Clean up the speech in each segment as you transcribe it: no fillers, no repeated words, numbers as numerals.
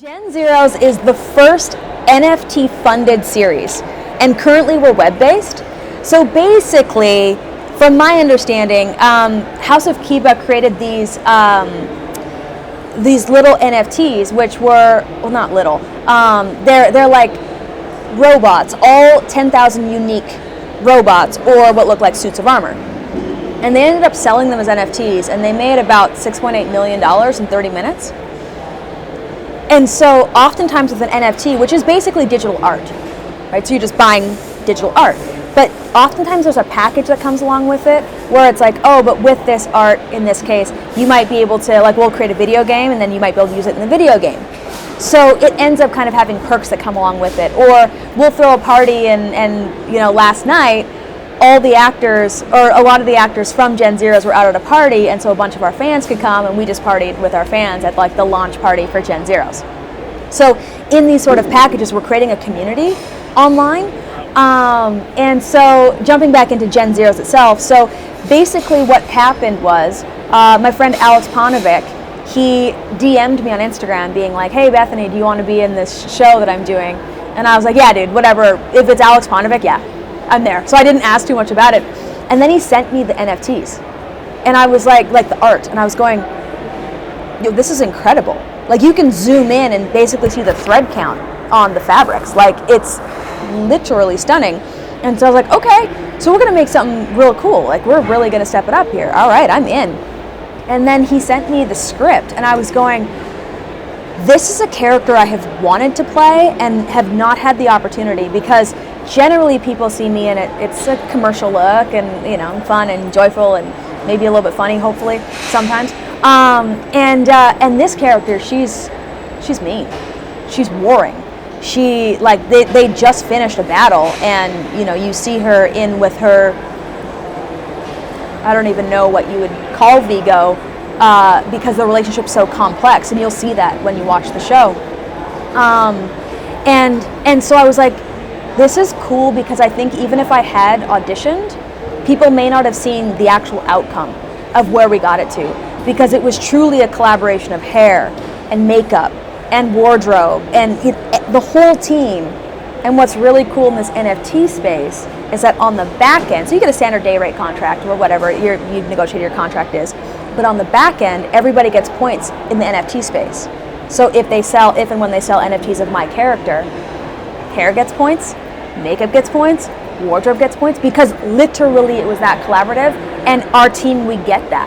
GenZeroes is the first NFT funded series, and currently we're web-based. So basically, from my understanding, House of Kiba created these little NFTs, which were, well, not little, they're like robots, all 10,000 unique robots, or what look like suits of armor. And they ended up selling them as NFTs, and they made about $6.8 million in 30 minutes. And so oftentimes with an NFT, which is basically digital art, right? So you're just buying digital art. But oftentimes there's a package that comes along with it where it's like, oh, but with this art, in this case, you might be able to, like, we'll create a video game and then you might be able to use it in the video game. So it ends up kind of having perks that come along with it. Or we'll throw a party and you know, last night, all the actors, or a lot of the actors from GenZeroes were out at a party, and so a bunch of our fans could come, and we just partied with our fans at like the launch party for GenZeroes. So in these sort of packages, we're creating a community online. And so jumping back into GenZeroes itself, so basically what happened was my friend Alex Ponovic, he DM'd me on Instagram being like, hey Bethany, do you want to be in this show that I'm doing? And I was like, yeah dude, whatever, if it's Alex Ponovic, yeah, I'm there. So I didn't ask too much about it. And then he sent me the NFTs. And I was like the art, and I was going, yo, this is incredible. Like, you can zoom in and basically see the thread count on the fabrics. Like, it's literally stunning. And so I was like, okay, so we're gonna make something real cool. Like, we're really gonna step it up here. All right, I'm in. And then he sent me the script, and I was going, this is a character I have wanted to play and have not had the opportunity, because generally people see me and it's a commercial look and, you know, fun and joyful and maybe a little bit funny, hopefully, sometimes. And this character, she's mean. She's warring. She, like, they just finished a battle, and, you know, you see her in with her, I don't even know what you would call Vigo, because the relationship's so complex, and you'll see that when you watch the show. And so I was like, this is cool, because I think even if I had auditioned, people may not have seen the actual outcome of where we got it to, because it was truly a collaboration of hair and makeup and wardrobe and the whole team. And what's really cool in this NFT space is that on the back end, so you get a standard day rate contract or whatever you negotiate your contract is, but on the back end, everybody gets points in the NFT space. So if and when they sell NFTs of my character, hair gets points, makeup gets points, wardrobe gets points, because literally it was that collaborative, and our team, we get that.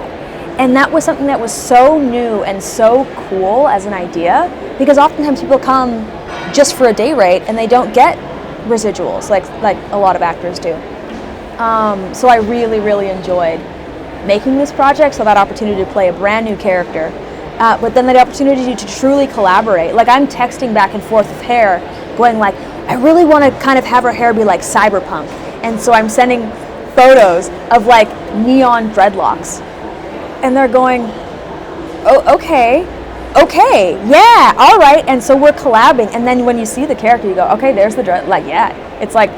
And that was something that was so new and so cool as an idea, because oftentimes people come just for a day rate and they don't get residuals like a lot of actors do. So I really, really enjoyed making this project, so that opportunity to play a brand new character, but then the opportunity to truly collaborate. Like, I'm texting back and forth with hair, going like, I really want to kind of have her hair be like cyberpunk. And so I'm sending photos of like neon dreadlocks. And they're going, oh, okay, yeah, all right. And so we're collabing. And then when you see the character, you go, okay, there's the dread, like, yeah, it's like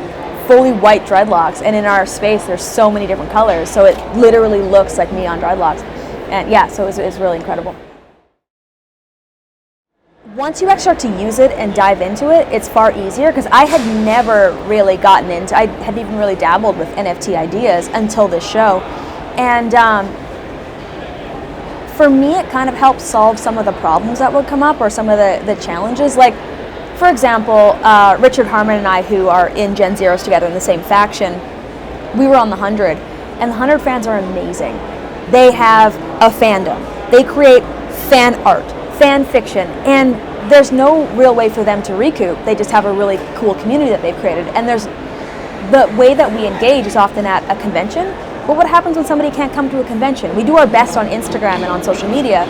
fully white dreadlocks. And in our space, there's so many different colors. So it literally looks like neon dreadlocks. And yeah, so it's really incredible. Once you actually start to use it and dive into it, it's far easier, because I had never really gotten into, I hadn't even really dabbled with NFT ideas until this show. And for me, it kind of helped solve some of the problems that would come up, or some of the challenges. Like, for example, Richard Harmon and I, who are in GenZeroes together in the same faction, we were on the 100, and the 100 fans are amazing. They have a fandom. They create fan art, fan fiction, and there's no real way for them to recoup. They just have a really cool community that they've created. And there's the way that we engage is often at a convention. But what happens when somebody can't come to a convention? We do our best on Instagram and on social media,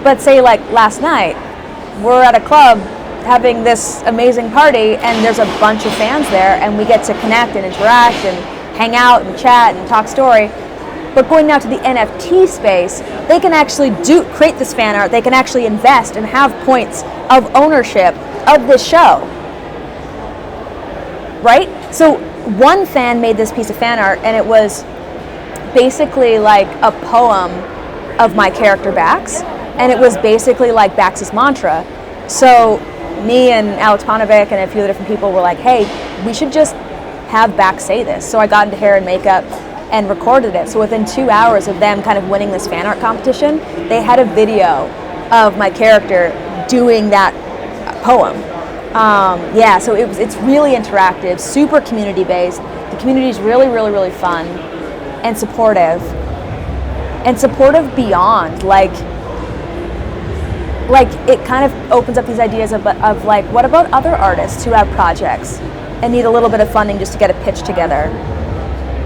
but say like last night, we're at a club having this amazing party, and there's a bunch of fans there, and we get to connect and interact and hang out and chat and talk story. But going now to the NFT space, they can actually create this fan art, they can actually invest and have points of ownership of this show, right? So one fan made this piece of fan art, and it was basically like a poem of my character Bax, and it was basically like Bax's mantra. So me and Alex Panovic and a few other different people were like, hey, we should just have Back say this. So I got into hair and makeup and recorded it. So within 2 hours of them kind of winning this fan art competition, they had a video of my character doing that poem. So it's really interactive, super community based. The community is really, really, really fun and supportive beyond like it kind of opens up these ideas of like, what about other artists who have projects and need a little bit of funding just to get a pitch together?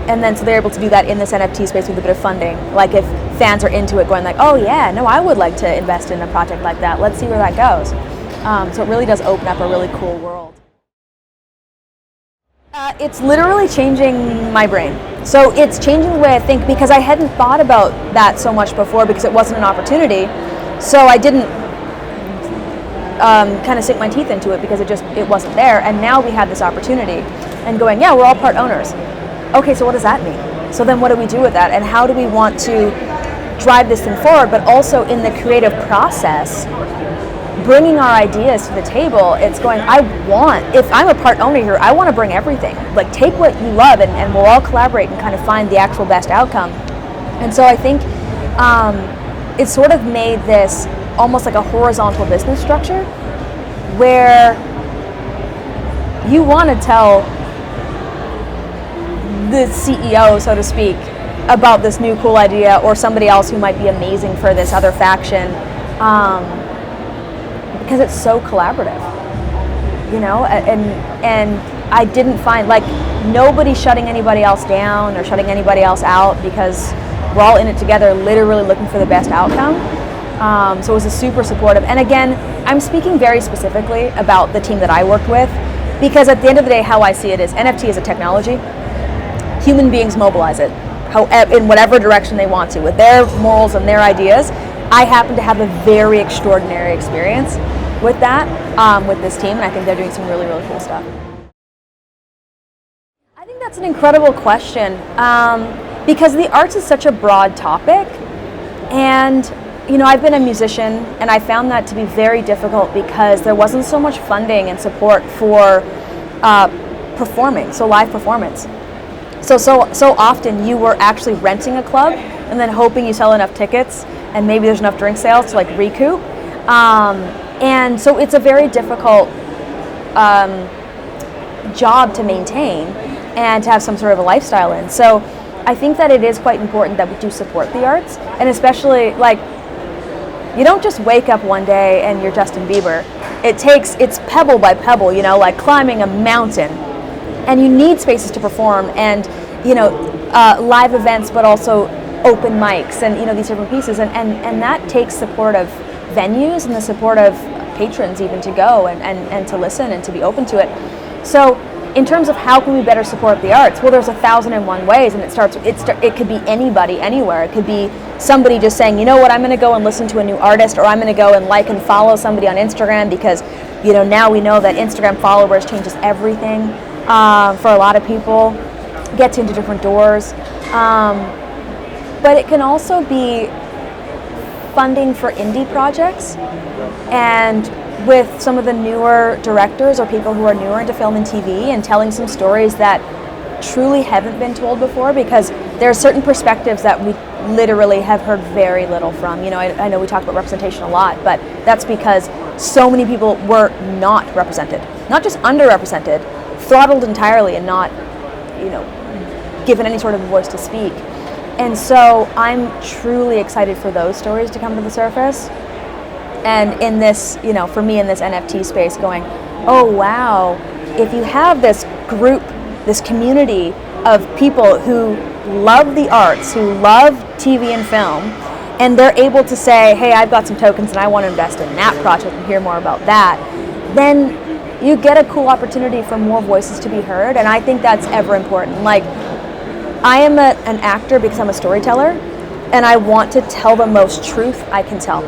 And then so they're able to do that in this NFT space with a bit of funding. Like if fans are into it, going like, oh yeah, no, I would like to invest in a project like that. Let's see where that goes. So it really does open up a really cool world. It's literally changing my brain. So it's changing the way I think, because I hadn't thought about that so much before because it wasn't an opportunity. So I didn't kind of sink my teeth into it because it wasn't there. And now we have this opportunity and going, yeah, we're all part owners. Okay, so what does that mean? So then what do we do with that? And how do we want to drive this thing forward, but also in the creative process, bringing our ideas to the table? It's going, if I'm a part owner here, I want to bring everything. Like take what you love and we'll all collaborate and kind of find the actual best outcome. And so I think it sort of made this almost like a horizontal business structure where you want to tell the CEO, so to speak, about this new cool idea, or somebody else who might be amazing for this other faction, because it's so collaborative, and I didn't find like nobody shutting anybody else down or shutting anybody else out, because we're all in it together, literally looking for the best outcome. So it was a super supportive, and again, I'm speaking very specifically about the team that I worked with, because at the end of the day, how I see it is NFT is a technology. Human beings mobilize it in whatever direction they want to with their morals and their ideas. I happen to have a very extraordinary experience with that, with this team, and I think they're doing some really, really cool stuff. I think that's an incredible question, because the arts is such a broad topic, and I've been a musician, and I found that to be very difficult because there wasn't so much funding and support for performing, so live performance. So often you were actually renting a club and then hoping you sell enough tickets and maybe there's enough drink sales to like recoup. And so it's a very difficult job to maintain and to have some sort of a lifestyle in. So I think that it is quite important that we do support the arts, and especially like, you don't just wake up one day and you're Justin Bieber. It's pebble by pebble, like climbing a mountain. And you need spaces to perform, and live events, but also open mics, and these different pieces, and that takes support of venues and the support of patrons even to go and to listen and to be open to it. So in terms of how can we better support the arts, well, there's 1,001 ways, and it could be anybody, anywhere. It could be somebody just saying, you know what, I'm going to go and listen to a new artist, or I'm going to go and like and follow somebody on Instagram, because now we know that Instagram followers changes everything. For a lot of people, gets into different doors, but it can also be funding for indie projects, and with some of the newer directors or people who are newer into film and TV, and telling some stories that truly haven't been told before, because there are certain perspectives that we literally have heard very little from. I know we talk about representation a lot, but that's because so many people were not represented, not just underrepresented, throttled entirely, and not, given any sort of voice to speak. And so I'm truly excited for those stories to come to the surface. And in this, for me in this NFT space, going, oh wow, if you have this group, this community of people who love the arts, who love TV and film, and they're able to say, hey, I've got some tokens and I want to invest in that project and hear more about that, then you get a cool opportunity for more voices to be heard. And I think that's ever important. Like, I am an actor because I'm a storyteller, and I want to tell the most truth I can tell.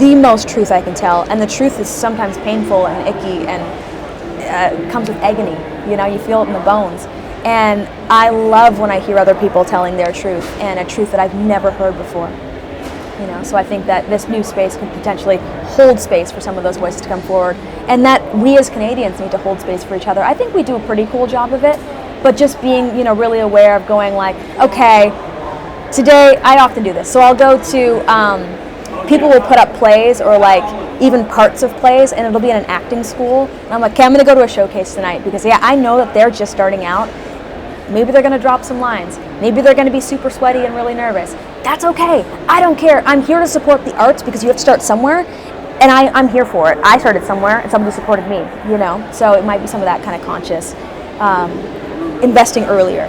The most truth I can tell. And the truth is sometimes painful and icky and comes with agony. You feel it in the bones. And I love when I hear other people telling their truth, and a truth that I've never heard before. So I think that this new space can potentially hold space for some of those voices to come forward, and that we as Canadians need to hold space for each other. I think we do a pretty cool job of it, but just being, really aware of going like, okay, today, I often do this. So I'll go to, people will put up plays or like even parts of plays, and it'll be in an acting school. And I'm like, okay, I'm going to go to a showcase tonight because I know that they're just starting out. Maybe they're going to drop some lines. Maybe they're going to be super sweaty and really nervous. That's okay. I don't care. I'm here to support the arts because you have to start somewhere, and I'm here for it. I started somewhere, and somebody supported me, So it might be some of that kind of conscious investing earlier.